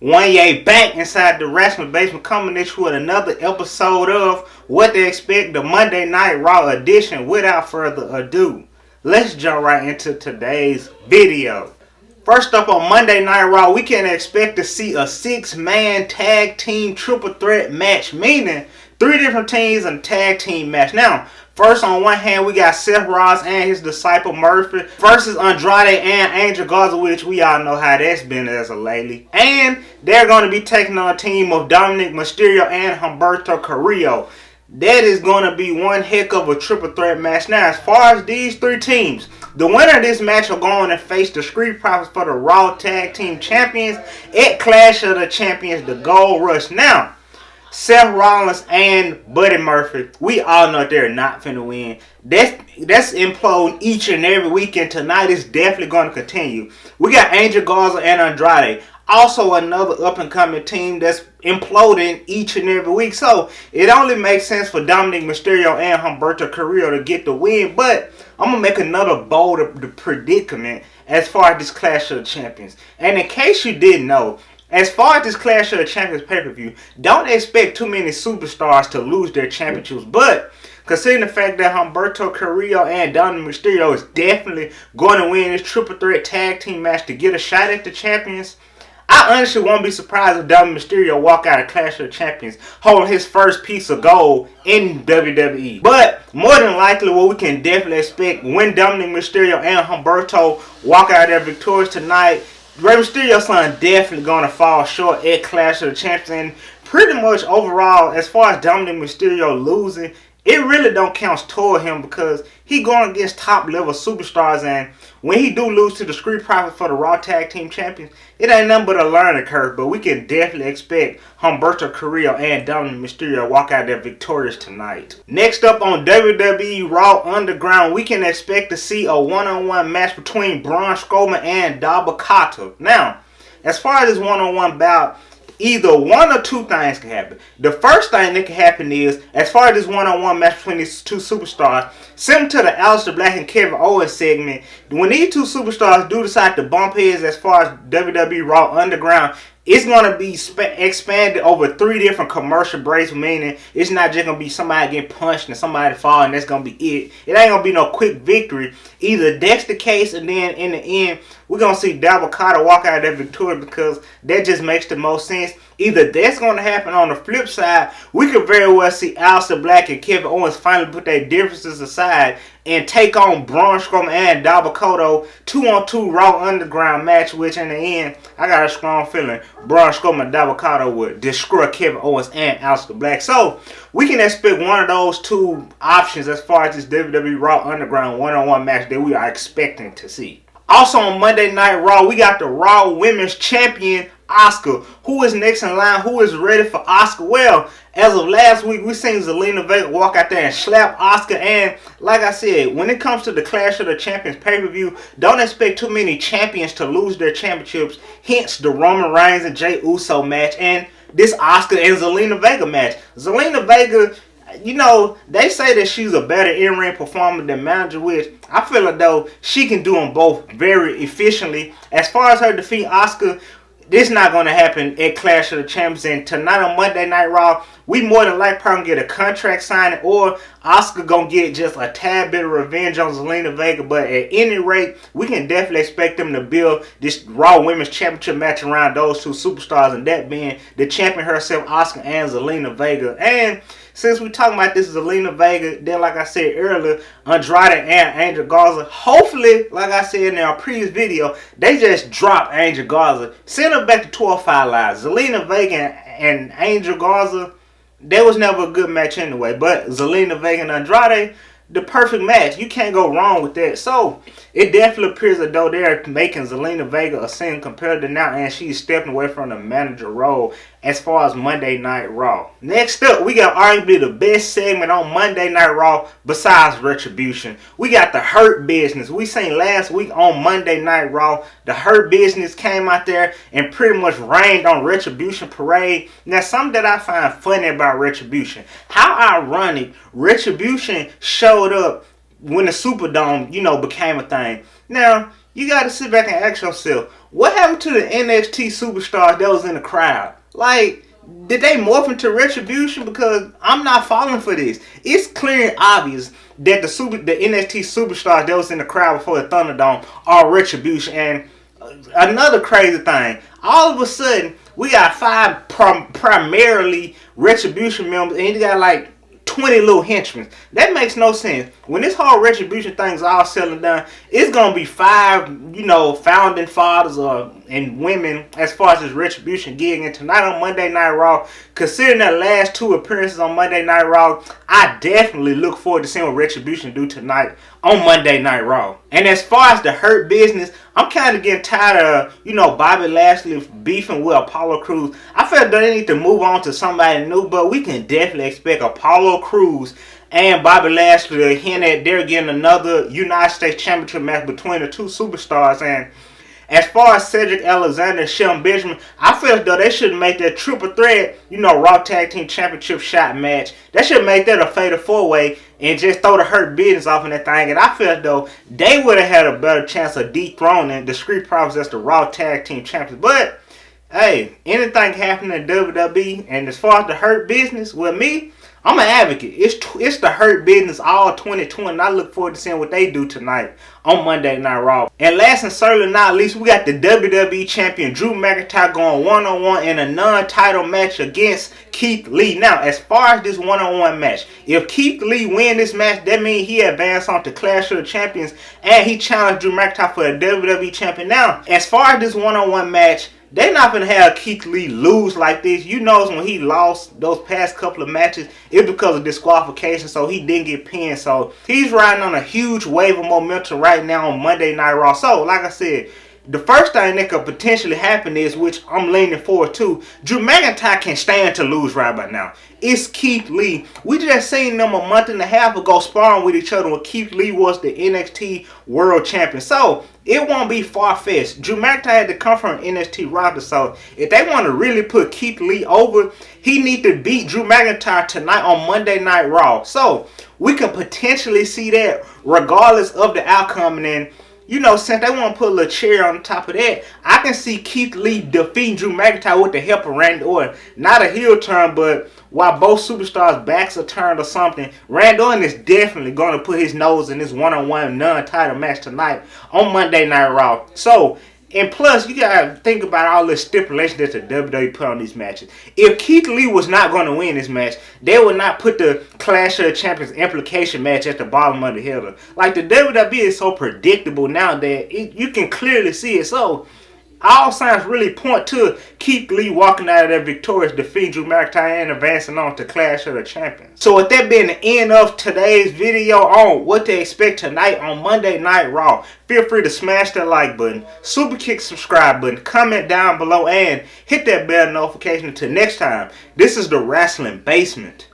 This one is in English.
Wanya back inside the wrestling basement, coming at you with another episode of What to Expect, the Monday Night Raw edition. Without further ado, let's jump right into today's video. First up on Monday Night Raw, we can expect to see a 6-man tag team triple threat match, meaning 3 different teams in a tag team match. Now, first on one hand, we got Seth Rollins and his disciple Murphy versus Andrade and Angel Garza, which we all know how that's been as of lately. And they're going to be taking on a team of Dominic Mysterio and Humberto Carrillo. That is going to be one heck of a triple threat match. Now, as far as these 3 teams, the winner of this match will go on and face the Street Profits for the Raw Tag Team Champions at Clash of the Champions, the Gold Rush. Now, Seth Rollins and Buddy Murphy, we all know they're not finna win. That's imploding each and every weekend. Tonight is definitely going to continue. We got Angel Garza and Andrade, also another up-and-coming team that's imploding each and every week. So it only makes sense for Dominic Mysterio and Humberto Carrillo to get the win. But I'm going to make another bold predicament as far as this Clash of the Champions. And in case you didn't know, as far as this Clash of the Champions pay-per-view, don't expect too many superstars to lose their championships. But considering the fact that Humberto Carrillo and Dominic Mysterio is definitely going to win this triple threat tag team match to get a shot at the champions, I honestly won't be surprised if Dominic Mysterio walk out of Clash of the Champions holding his first piece of gold in WWE. But more than likely, what we can definitely expect when Dominic Mysterio and Humberto walk out there victorious tonight, Rey Mysterio's son definitely going to fall short at Clash of the Champions. And pretty much overall, as far as Dominic Mysterio losing, it really don't count toward him because he going against top level superstars, and when he do lose to the Street Profits for the Raw Tag Team Champions, it ain't nothing but a learning curve. But we can definitely expect Humberto Carrillo and Dominic Mysterio walk out there victorious tonight. Next up on WWE Raw Underground, we can expect to see a one-on-one match between Braun Strowman and Dabba-Kato. Now, as far as this one-on-one bout, either one or 2 things can happen. The first thing that can happen is, as far as this one-on-one match between these 2 superstars, similar to the Aleister Black and Kevin Owens segment, when these 2 superstars do decide to bump heads as far as WWE Raw Underground, it's going to be expanded over 3 different commercial breaks, meaning it's not just going to be somebody getting punched and somebody falling, that's going to be it. It ain't going to be no quick victory. Either that's the case, and then in the end, we're going to see Dabba-Kato walk out of that victory because that just makes the most sense. Either that's going to happen. On the flip side, we could very well see Aleister Black and Kevin Owens finally put their differences aside and take on Braun Strowman and Dabba-Kato 2-on-2 Raw Underground match, which in the end, I got a strong feeling Braun Strowman and Dabba-Kato would destroy Kevin Owens and Aleister Black. So we can expect one of those 2 options as far as this WWE Raw Underground one-on-one match that we are expecting to see. Also on Monday Night Raw, we got the Raw Women's Champion, Asuka. Who is next in line? Who is ready for Asuka? Well, as of last week, we seen Zelina Vega walk out there and slap Asuka. And like I said, when it comes to the Clash of the Champions pay-per-view, don't expect too many champions to lose their championships. Hence the Roman Reigns and Jey Uso match and this Asuka and Zelina Vega match. Zelina Vega, you know, they say that she's a better in-ring performer than manager, which I feel like though she can do them both very efficiently. As far as her defeat Asuka, this not going to happen at Clash of the Champions. And tonight on Monday Night Raw, we more than likely probably get a contract signing, or Asuka going to get just a tad bit of revenge on Zelina Vega. But at any rate, we can definitely expect them to build this Raw Women's Championship match around those 2 superstars, and that being the champion herself, Asuka, and Zelina Vega. And since we're talking about this Zelina Vega, then like I said earlier, Andrade and Angel Garza, hopefully, like I said in our previous video, they just drop Angel Garza. Send her back to 12-5 Live. Zelina Vega and Angel Garza, that was never a good match anyway. But Zelina Vega and Andrade, the perfect match. You can't go wrong with that. So it definitely appears as though they're making Zelina Vega a sin competitor now, and she's stepping away from the manager role as far as Monday Night Raw. Next up, we got arguably the best segment on Monday Night Raw besides Retribution. We got the Hurt Business. We seen last week on Monday Night Raw, the Hurt Business came out there and pretty much rained on Retribution Parade. Now, something that I find funny about Retribution, how ironic Retribution showed up when the Superdome, became a thing. Now, you got to sit back and ask yourself, what happened to the NXT superstars that was in the crowd? Like, did they morph into Retribution? Because I'm not falling for this. It's clear and obvious that the NXT superstars that was in the crowd before the Thunderdome are Retribution. And another crazy thing, all of a sudden, we got 5 primarily Retribution members, and you got like 20 little henchmen. That makes no sense. When this whole Retribution thing's all said and done, it's gonna be 5, founding fathers and women as far as this Retribution gig. And tonight on Monday Night Raw, considering their last 2 appearances on Monday Night Raw, I definitely look forward to seeing what Retribution do tonight on Monday Night Raw. And as far as the Hurt Business, I'm kind of getting tired of, Bobby Lashley beefing with Apollo Crews. I feel they need to move on to somebody new, but we can definitely expect Apollo Crews and Bobby Lashley to hint at they're getting another United States Championship match between the 2 superstars. And as far as Cedric Alexander and Shelton Benjamin, I feel as though they should make that triple threat, Raw Tag Team Championship shot match. They should make that a fatal 4-way and just throw the Hurt Business off in that thing. And I feel as though they would have had a better chance of dethroning the Street Profits as the Raw Tag Team Champions. But, hey, anything happen in WWE, and as far as the Hurt Business, with me, I'm an advocate. It's the Hurt Business all 2020, and I look forward to seeing what they do tonight on Monday Night Raw. And last and certainly not least, we got the WWE Champion Drew McIntyre going one-on-one in a non-title match against Keith Lee. Now, as far as this one-on-one match, if Keith Lee win this match, that means he advanced on to Clash of the Champions, and he challenged Drew McIntyre for the WWE Champion. Now, as far as this one-on-one match, they're not going to have Keith Lee lose like this. When he lost those past couple of matches, it's because of disqualification, so he didn't get pinned. So he's riding on a huge wave of momentum right now on Monday Night Raw. So, like I said, the first thing that could potentially happen is, which I'm leaning forward to, Drew McIntyre can stand to lose right by now. It's Keith Lee. We just seen them a month and a half ago sparring with each other when Keith Lee was the NXT World Champion. So, it won't be far-fetched. Drew McIntyre had to come from an NXT roster. So, if they want to really put Keith Lee over, he need to beat Drew McIntyre tonight on Monday Night Raw. So, we could potentially see that regardless of the outcome. And then, since they want to put a little cherry on top of that, I can see Keith Lee defeating Drew McIntyre with the help of Randy Orton. Not a heel turn, but while both superstars' backs are turned or something, Randy Orton is definitely going to put his nose in this one-on-one non-title match tonight on Monday Night Raw. So, and plus, you got to think about all the stipulations that the WWE put on these matches. If Keith Lee was not going to win this match, they would not put the Clash of the Champions implication match at the bottom of the header. Like, the WWE is so predictable now that you can clearly see it. So, all signs really point to Keith Lee walking out of there victorious, defeating Drew McIntyre and advancing on to Clash of the Champions. So with that being the end of today's video on what to expect tonight on Monday Night Raw, feel free to smash that like button, super kick subscribe button, comment down below, and hit that bell notification. Until next time, this is the Wrestling Basement.